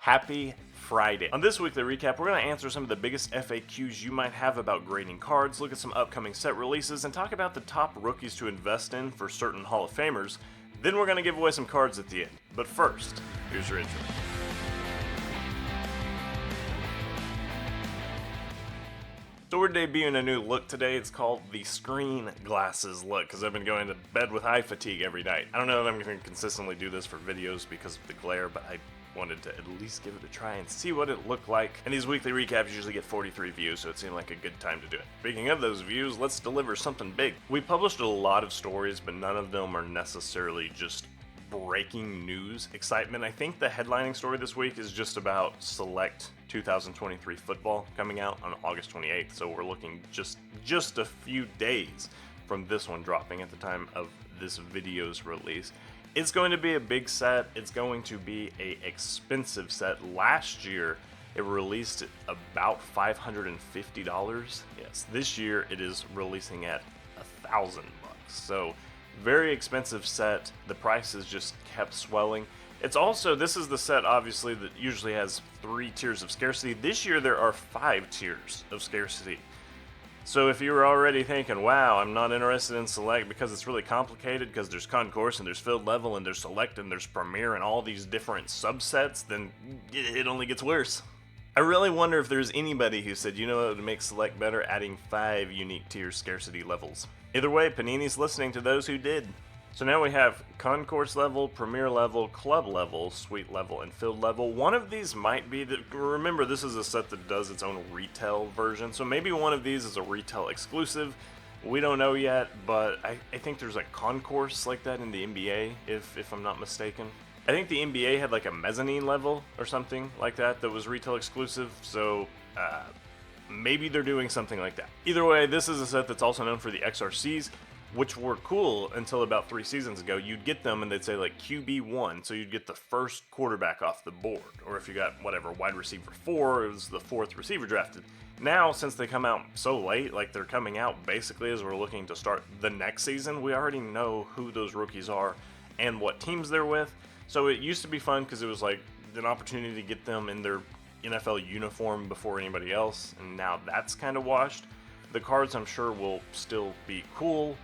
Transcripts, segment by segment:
Happy Friday. On this weekly recap, we're going to answer some of the biggest FAQs you might have about grading cards, look at some upcoming set releases, and talk about the top rookies to invest in for certain Hall of Famers. Then we're going to give away some cards at the end. But first, here's your intro. So we're debuting a new look today. It's called the screen glasses look because I've been going to bed with eye fatigue every night. I don't know if I'm going to consistently do this for videos because of the glare, but I wanted to at least give it a try and see what it looked like. And these weekly recaps usually get 43 views, so it seemed like a good time to do it. Speaking of those views, let's deliver something big. We published a lot of stories, but none of them are necessarily just breaking news excitement. I think the headlining story this week is just about select 2023 football coming out on August 28th, so we're looking just a few days from this one dropping at the time of this video's release. It's going to be a big set. It's going to be an expensive set. Last year, it released at about $550. Yes, this year it is releasing at $1,000. So very expensive set. The prices just kept swelling. It's also, this is the set obviously that usually has 3 tiers of scarcity. This year there are 5 tiers of scarcity. So if you were already thinking, wow, I'm not interested in Select because it's really complicated because there's Concourse and there's Field Level and there's Select and there's Premier and all these different subsets, then it only gets worse. I really wonder if there's anybody who said, you know what would make Select better? Adding 5 unique tier scarcity levels. Either way, Panini's listening to those who did. So now we have Concourse level, Premier level, Club level, Suite level, and Field level. One of these might be, remember this is a set that does its own retail version, so maybe one of these is a retail exclusive. We don't know yet, but I think there's a Concourse like that in the NBA, if I'm not mistaken. I think the NBA had like a mezzanine level or something like that was retail exclusive, so maybe they're doing something like that. Either way, this is a set that's also known for the XRCs, which were cool until about 3 seasons ago. You'd get them and they'd say like QB1, so you'd get the first quarterback off the board. Or if you got whatever, wide receiver 4, it was the 4th receiver drafted. Now, since they come out so late, like they're coming out basically as we're looking to start the next season, we already know who those rookies are and what teams they're with. So it used to be fun because it was like an opportunity to get them in their NFL uniform before anybody else, and now that's kind of washed. The cards I'm sure will still be cool,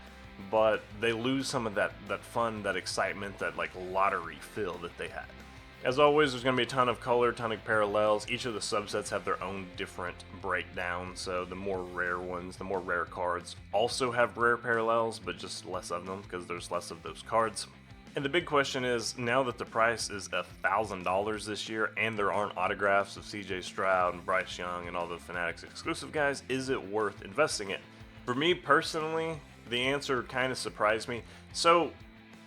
but they lose some of that fun, that excitement, that like lottery feel that they had. As always, there's going to be a ton of color, ton of parallels. Each of the subsets have their own different breakdown, so the more rare ones, the more rare cards also have rare parallels, but just less of them because there's less of those cards. And the big question is, now that the price is $1,000 this year and there aren't autographs of CJ Stroud and Bryce Young and all the Fanatics exclusive guys, is it worth investing in? For me personally, the answer kind of surprised me. So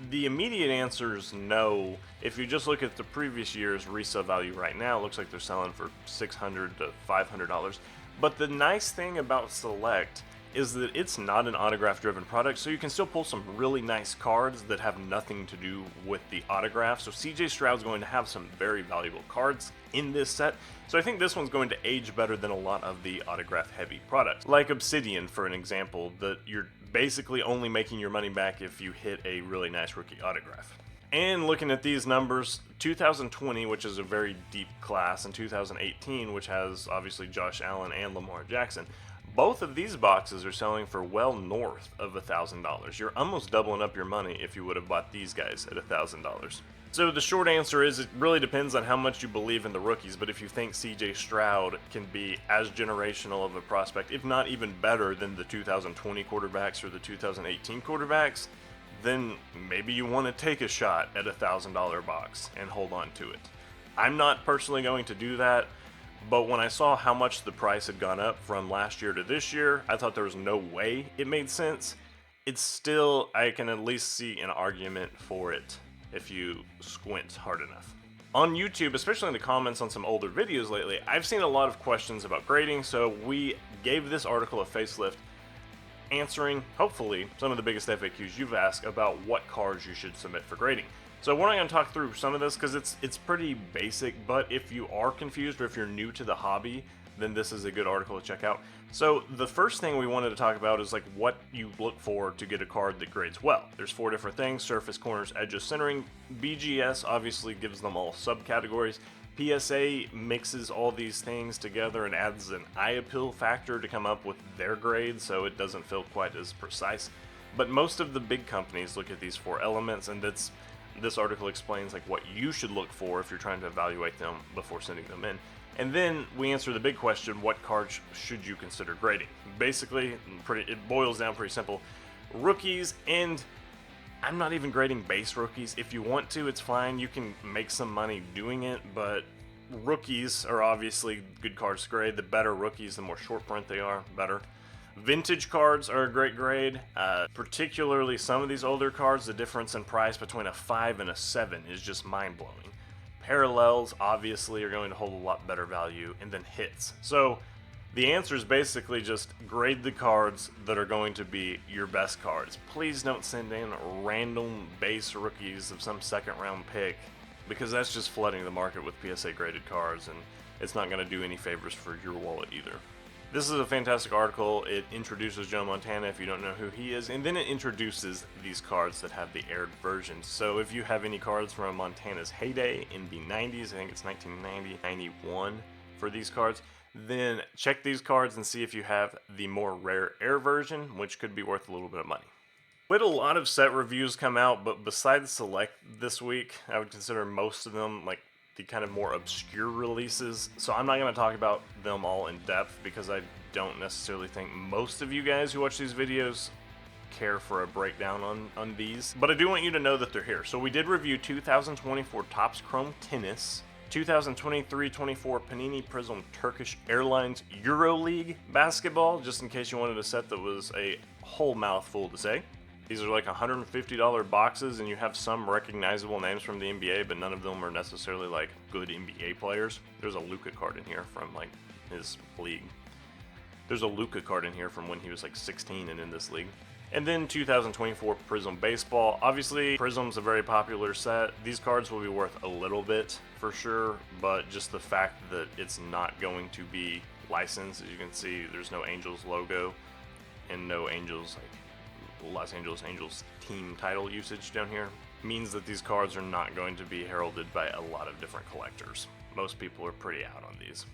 the immediate answer is no. If you just look at the previous year's resale value right now, it looks like they're selling for $600 to $500. But the nice thing about Select is that it's not an autograph-driven product, so you can still pull some really nice cards that have nothing to do with the autograph. So CJ Stroud's going to have some very valuable cards in this set. So I think this one's going to age better than a lot of the autograph-heavy products. Like Obsidian, for an example, that you're basically only making your money back if you hit a really nice rookie autograph. And looking at these numbers, 2020, which is a very deep class, and 2018, which has obviously Josh Allen and Lamar Jackson, both of these boxes are selling for well north of $1,000. You're almost doubling up your money if you would have bought these guys at $1,000. So the short answer is it really depends on how much you believe in the rookies, but if you think CJ Stroud can be as generational of a prospect, if not even better than the 2020 quarterbacks or the 2018 quarterbacks, then maybe you want to take a shot at a $1,000 box and hold on to it. I'm not personally going to do that. But when I saw how much the price had gone up from last year to this year, I thought there was no way it made sense. It's still, I can at least see an argument for it if you squint hard enough. On YouTube, especially in the comments on some older videos lately, I've seen a lot of questions about grading, so we gave this article a facelift, answering, hopefully, some of the biggest FAQs you've asked about what cards you should submit for grading. So we're not going to talk through some of this because it's pretty basic, but if you are confused or if you're new to the hobby, then this is a good article to check out. So the first thing we wanted to talk about is like what you look for to get a card that grades well. There's 4 different things: surface, corners, edges, centering. BGS obviously gives them all subcategories. PSA mixes all these things together and adds an eye appeal factor to come up with their grade, so it doesn't feel quite as precise. But most of the big companies look at these 4 elements, and this article explains like what you should look for if you're trying to evaluate them before sending them in. And then we answer the big question, what cards should you consider grading? Basically, it boils down pretty simple. Rookies, and I'm not even grading base rookies. If you want to, it's fine. You can make some money doing it, but rookies are obviously good cards to grade. The better rookies, the more short print they are, better. Vintage cards are a great grade, particularly some of these older cards. The difference in price between a 5 and a 7 is just mind-blowing. Parallels obviously are going to hold a lot better value, and then hits. So the answer is basically just grade the cards that are going to be your best cards. Please don't send in random base rookies of some second round pick, because that's just flooding the market with PSA graded cards, and it's not going to do any favors for your wallet either. This is a fantastic article. It introduces Joe Montana if you don't know who he is, and then it introduces these cards that have the aired versions. So if you have any cards from Montana's heyday in the 90s, I think it's 1990, 91 for these cards, then check these cards and see if you have the more rare air version, which could be worth a little bit of money. We had a lot of set reviews come out, but besides Select this week, I would consider most of them like the kind of more obscure releases, so I'm not going to talk about them all in depth because I don't necessarily think most of you guys who watch these videos care for a breakdown on these, but I do want you to know that they're here. So we did review 2024 Topps Chrome Tennis, 2023-24 Panini Prism Turkish Airlines EuroLeague Basketball, just in case you wanted a set that was a whole mouthful to say. These are like $150 boxes, and you have some recognizable names from the NBA, but none of them are necessarily like good NBA players. There's a Luka card in here from like his league. There's a Luka card in here from when he was like 16 and in this league. And then 2024 Prism Baseball. Obviously, Prism's a very popular set. These cards will be worth a little bit for sure, but just the fact that it's not going to be licensed, as you can see, there's no Angels logo and no Angels like Los Angeles Angels team title usage down here, means that these cards are not going to be heralded by a lot of different collectors. Most people are pretty out on these.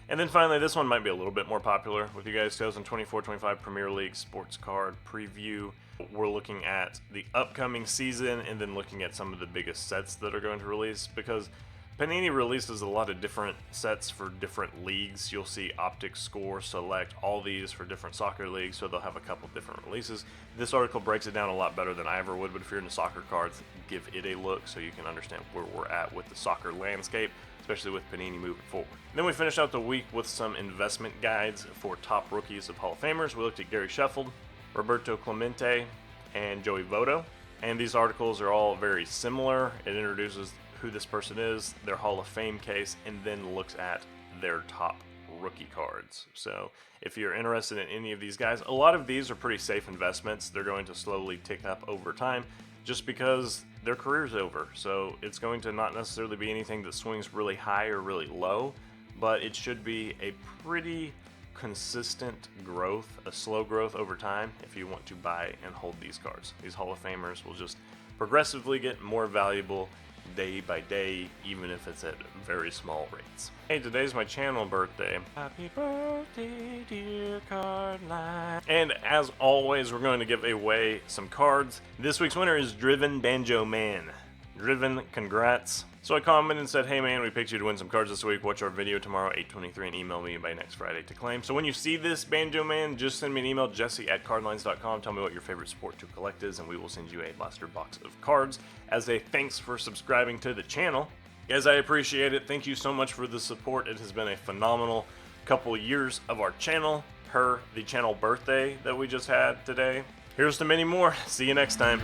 And then finally, this one might be a little bit more popular with you guys, 2024-25 Premier League Sports Card Preview. We're looking at the upcoming season and then looking at some of the biggest sets that are going to release, because Panini releases a lot of different sets for different leagues. You'll see Optic, Score, Select, all these for different soccer leagues, so they'll have a couple different releases. This article breaks it down a lot better than I ever would, but if you're into soccer cards, give it a look so you can understand where we're at with the soccer landscape, especially with Panini moving forward. Then we finished out the week with some investment guides for top rookies of Hall of Famers. We looked at Gary Sheffield, Roberto Clemente, and Joey Votto, and these articles are all very similar. It introduces who this person is, their Hall of Fame case, and then looks at their top rookie cards. So if you're interested in any of these guys, a lot of these are pretty safe investments. They're going to slowly tick up over time just because their career's over. So it's going to not necessarily be anything that swings really high or really low, but it should be a pretty consistent growth, a slow growth over time if you want to buy and hold these cards. These Hall of Famers will just progressively get more valuable day by day, even if it's at very small rates. Hey, today's my channel birthday. Happy birthday, dear CardLines. And as always, we're going to give away some cards. This week's winner is Driven Banjo Man. Driven, congrats. So I commented and said, hey man, we picked you to win some cards this week. Watch our video tomorrow, 8:23, and email me by next Friday to claim. So when you see this Banjo Man, just send me an email, jesse@cardlines.com. Tell me what your favorite sport to collect is, and we will send you a blaster box of cards as a thanks for subscribing to the channel. Guys, I appreciate it. Thank you so much for the support. It has been a phenomenal couple years of our channel, per the channel birthday that we just had today. Here's to many more. See you next time.